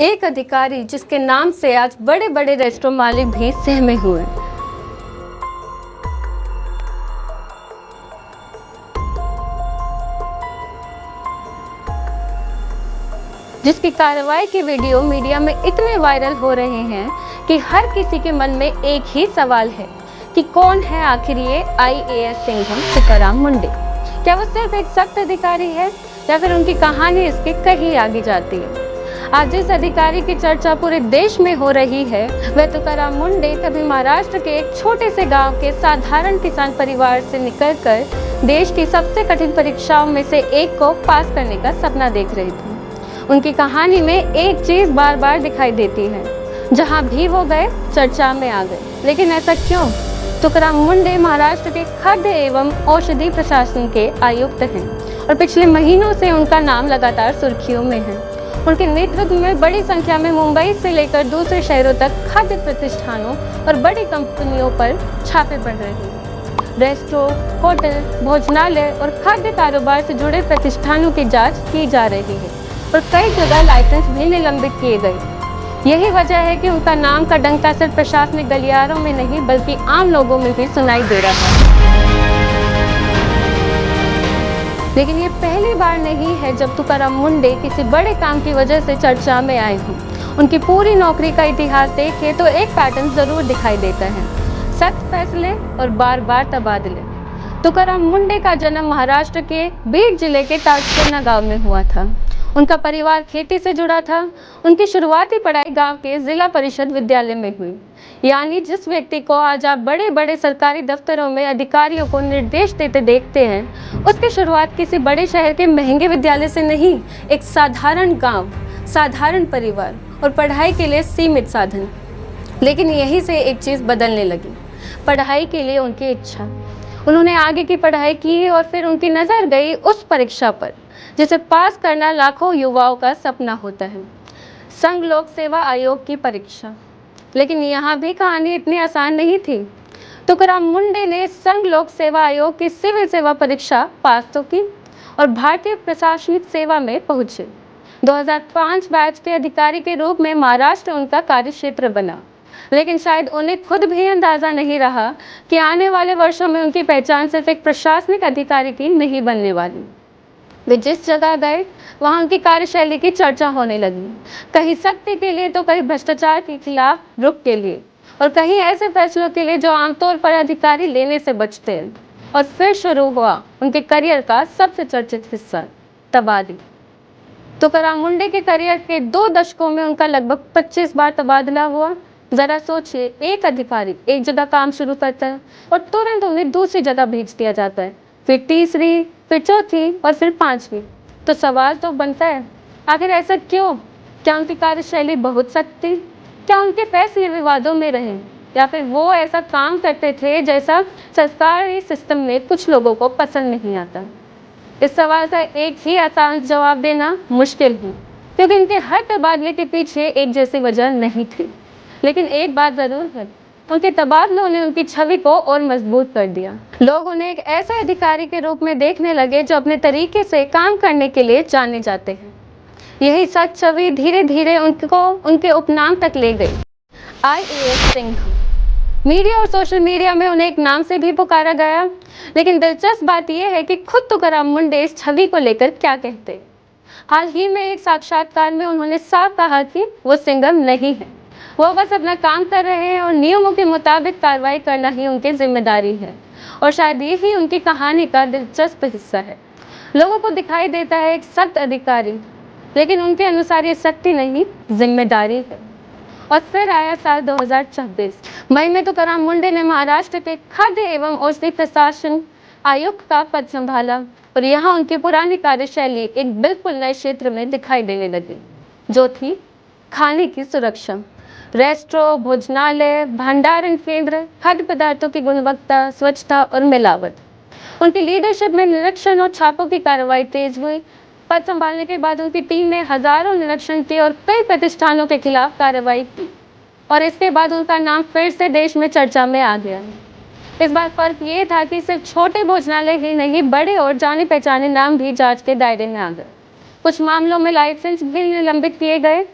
एक अधिकारी जिसके नाम से आज बड़े बड़े रेस्टोरेंट मालिक भी सहमे हुए। जिसकी कार्रवाई के वीडियो मीडिया में इतने वायरल हो रहे हैं कि हर किसी के मन में एक ही सवाल है कि कौन है आखिर ये IAS सिंघम तुकाराम मुंडे। क्या वो सिर्फ एक सख्त अधिकारी है या फिर उनकी कहानी इसके कहीं आगे जाती है। आज जिस अधिकारी की चर्चा पूरे देश में हो रही है वह तुकाराम मुंडे कभी महाराष्ट्र के एक छोटे से गांव के साधारण किसान परिवार से निकलकर देश की सबसे कठिन परीक्षाओं में से एक को पास करने का सपना देख रहे थे। उनकी कहानी में एक चीज बार बार दिखाई देती है, जहां भी वो गए चर्चा में आ गए। लेकिन ऐसा क्यों? तुकाराम मुंडे महाराष्ट्र के खाद्य एवं औषधि प्रशासन के आयुक्त हैं और पिछले महीनों से उनका नाम लगातार सुर्खियों में है। उनके नेतृत्व में बड़ी संख्या में मुंबई से लेकर दूसरे शहरों तक खाद्य प्रतिष्ठानों और बड़ी कंपनियों पर छापे पड़ रहे हैं। रेस्टोरेंट, होटल, भोजनालय और खाद्य कारोबार से जुड़े प्रतिष्ठानों की जांच की जा रही है और कई जगह लाइसेंस भी निलंबित किए गए। यही वजह है कि उनका नाम का डंका सिर्फ प्रशासनिक गलियारों में नहीं बल्कि आम लोगों में भी सुनाई दे रहा है। लेकिन ये पहली बार नहीं है जब तुकाराम मुंडे किसी बड़े काम की वजह से चर्चा में आए हों। उनकी पूरी नौकरी का इतिहास देखें तो एक पैटर्न जरूर दिखाई देता है, सख्त फैसले और बार बार तबादले। तुकाराम मुंडे का जन्म महाराष्ट्र के बीड जिले के ताजपुरना गांव में हुआ था। उनका परिवार खेती से जुड़ा था। उनकी शुरुआती पढ़ाई गांव के जिला परिषद विद्यालय में हुई। यानी जिस व्यक्ति को आज आप बड़े बड़े सरकारी दफ्तरों में अधिकारियों को निर्देश देते देखते हैं, उसकी शुरुआत किसी बड़े शहर के महंगे विद्यालय से नहीं, एक साधारण गांव, साधारण परिवार और पढ़ाई के लिए सीमित साधन। लेकिन यहीं से एक चीज़ बदलने लगी, पढ़ाई के लिए उनकी इच्छा। उन्होंने आगे की पढ़ाई की और फिर उनकी नज़र गई उस परीक्षा पर जिसे पास करना लाखों युवाओं का सपना होता है, संघ लोक सेवा आयोग की परीक्षा। लेकिन यहाँ भी कहानी इतनी आसान नहीं थी। तुकाराम मुंडे ने संघ लोक सेवा आयोग की सिविल सेवा परीक्षा पास तो की और भारतीय प्रशासनिक सेवा में पहुँचे। 2005 बैच के अधिकारी के रूप में महाराष्ट्र उनका कार्यक्षेत्र बना। लेकिन शायद उन्हें खुद भी अंदाजा नहीं रहा कि आने वाले वर्षों में उनकी पहचान सिर्फ एक प्रशासनिक अधिकारी की नहीं बनने वाली। वे जिस जगह गए वहाँ उनकी कार्यशैली की चर्चा होने लगी, कहीं सत्य के लिए तो कहीं भ्रष्टाचार के खिलाफ रुख के लिए और कहीं ऐसे फैसलों के लिए जो आमतौर पर अधिकारी लेने से बचते हैं। और फिर शुरू हुआ उनके करियर का सबसे चर्चित हिस्सा, तबादले। तुकाराम मुंडे के करियर के 2 दशकों में उनका लगभग 25 बार तबादला हुआ। जरा सोचिए, एक अधिकारी एक जगह काम शुरू करता है और तुरंत उन्हें दूसरी जगह भेज दिया जाता है, फिर तीसरी, फिर चौथी और फिर 5वीं। तो सवाल तो बनता है, आखिर ऐसा क्यों? क्या उनकी कार्यशैली बहुत सख्त थी? क्या उनके फैसले विवादों में रहे? या फिर वो ऐसा काम करते थे जैसा सरकारी सिस्टम में कुछ लोगों को पसंद नहीं आता? इस सवाल का एक ही आसान जवाब देना मुश्किल है, क्योंकि इनके हर तबादले के पीछे एक जैसी वजह नहीं थी। लेकिन एक बात जरूर है, उनके तबादलों ने उनकी छवि को और मजबूत कर दिया। लोग उन्हें एक ऐसे अधिकारी के रूप में देखने लगे जो अपने तरीके से काम करने के लिए जाने जाते हैं। यही सच छवि धीरे धीरे उनको उनके उपनाम तक ले गई, IAS सिंघम। मीडिया और सोशल मीडिया में उन्हें एक नाम से भी पुकारा गया। लेकिन दिलचस्प बात यह है कि खुद तुकाराम मुंडे इस छवि को लेकर क्या कहते। हाल ही में एक साक्षात्कार में उन्होंने साफ कहा कि वो सिंघम नहीं है, वो बस अपना काम कर रहे हैं और नियमों के मुताबिक कार्रवाई करना ही उनकी जिम्मेदारी है। और शायद ये ही उनकी कहानी का दिलचस्प हिस्सा है। लोगों को दिखाई देता है एक सख्त अधिकारी, लेकिन उनके अनुसार ये सख्ती नहीं, जिम्मेदारी है। और फिर आया साल 2026। मई में तुकाराम मुंडे ने महाराष्ट्र के खाद्य एवं औषधि प्रशासन आयुक्त का पद संभाला और यहाँ उनकी पुरानी कार्यशैली एक बिल्कुल नए क्षेत्र में दिखाई देने लगी, जो थी खाने की सुरक्षा। रेस्टोरेंट, भोजनालय, भंडारण केंद्र, खाद्य पदार्थों की गुणवत्ता, स्वच्छता और मिलावट। उनकी लीडरशिप में निरीक्षण और छापों की कार्रवाई तेज हुई। पद संभालने के बाद उनकी टीम ने हजारों निरीक्षण किए और कई प्रतिष्ठानों के खिलाफ कार्रवाई की। और इसके बाद उनका नाम फिर से देश में चर्चा में आ गया। इस बार फर्क ये था कि सिर्फ छोटे भोजनालय ही नहीं, बड़े और जाने पहचाने नाम भी जांच के दायरे में आ गए। कुछ मामलों में लाइसेंस भी निलंबित किए गए।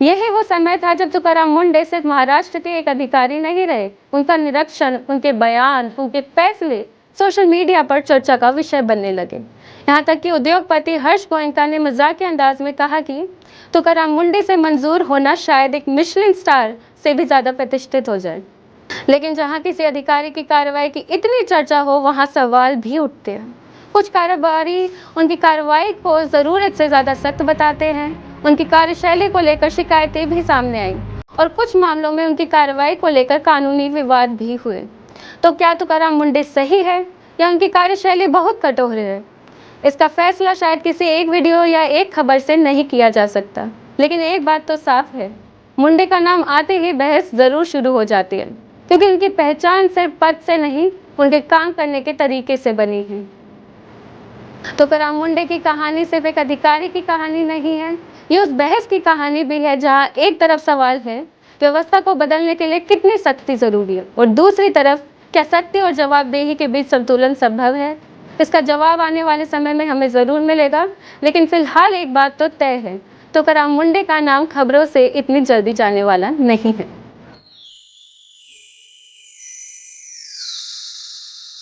यही वो समय था जब तुकाराम मुंडे सिर्फ महाराष्ट्र के एक अधिकारी नहीं रहे। उनका निरीक्षण, उनके बयान, उनके फैसले सोशल मीडिया पर चर्चा का विषय बनने लगे। यहाँ तक कि उद्योगपति हर्ष गोयनका ने मजाकिया अंदाज में कहा कि तुकाराम मुंडे से मंजूर होना शायद एक मिशेलिन स्टार से भी ज्यादा प्रतिष्ठित हो जाए। लेकिन जहाँ किसी अधिकारी की कार्रवाई की इतनी चर्चा हो, वहाँ सवाल भी उठते हैं। कुछ कारोबारी उनकी कार्रवाई को ज़रूरत से ज़्यादा सख्त बताते हैं। उनकी कार्यशैली को लेकर शिकायतें भी सामने आई और कुछ मामलों में उनकी कार्रवाई को लेकर कानूनी विवाद भी हुए। तो क्या तुकाराम मुंडे सही है या उनकी कार्यशैली बहुत कठोर है? इसका फैसला शायद किसी एक वीडियो या एक खबर से नहीं किया जा सकता। लेकिन एक बात तो साफ है, मुंडे का नाम आते ही बहस ज़रूर शुरू हो जाती है, क्योंकि उनकी पहचान सिर्फ पद से नहीं, उनके काम करने के तरीके से बनी है। तुकाराम मुंडे की कहानी सिर्फ एक अधिकारी की कहानी नहीं है, ये उस बहस की कहानी भी है जहाँ एक तरफ सवाल है व्यवस्था को बदलने के लिए कितनी सख्ती जरूरी है, और दूसरी तरफ क्या सत्य और जवाबदेही के बीच संतुलन संभव है। इसका जवाब आने वाले समय में हमें जरूर मिलेगा। लेकिन फिलहाल एक बात तो तय है, तुकाराम मुंडे का नाम खबरों से इतनी जल्दी जाने वाला नहीं है।